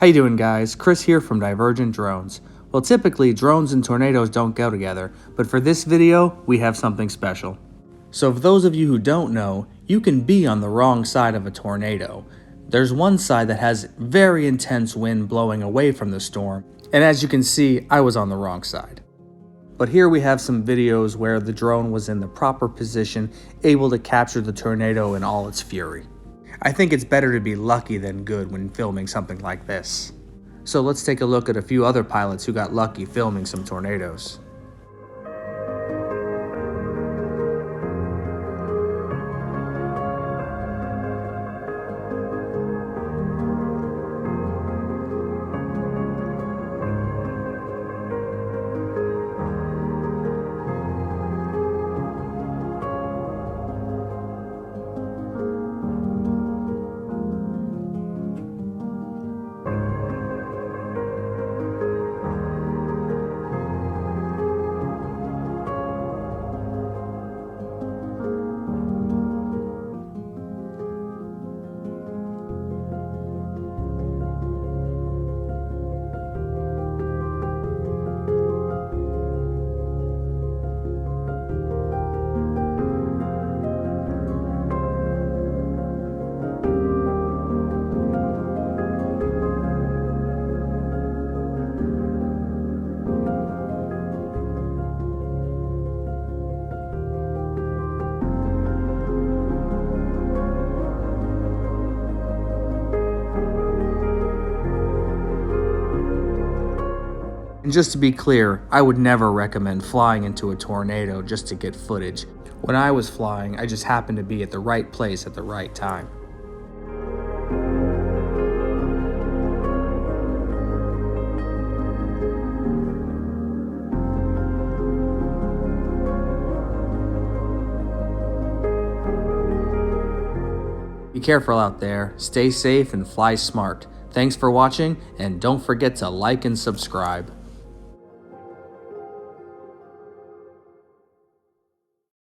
How you doing, guys? Chris here from Divergent Drones. Well, typically drones and tornadoes don't go together, but for this video, we have something special. So for those of you who don't know, you can be on the wrong side of a tornado. There's one side that has very intense wind blowing away from the storm, and as you can see, I was on the wrong side. But here we have some videos where the drone was in the proper position, able to capture the tornado in all its fury. I think it's better to be lucky than good when filming something like this. So let's take a look at a few other pilots who got lucky filming some tornadoes. And just to be clear, I would never recommend flying into a tornado just to get footage. When I was flying, I just happened to be at the right place at the right time. Be careful out there, stay safe and fly smart. Thanks for watching, and don't forget to like and subscribe.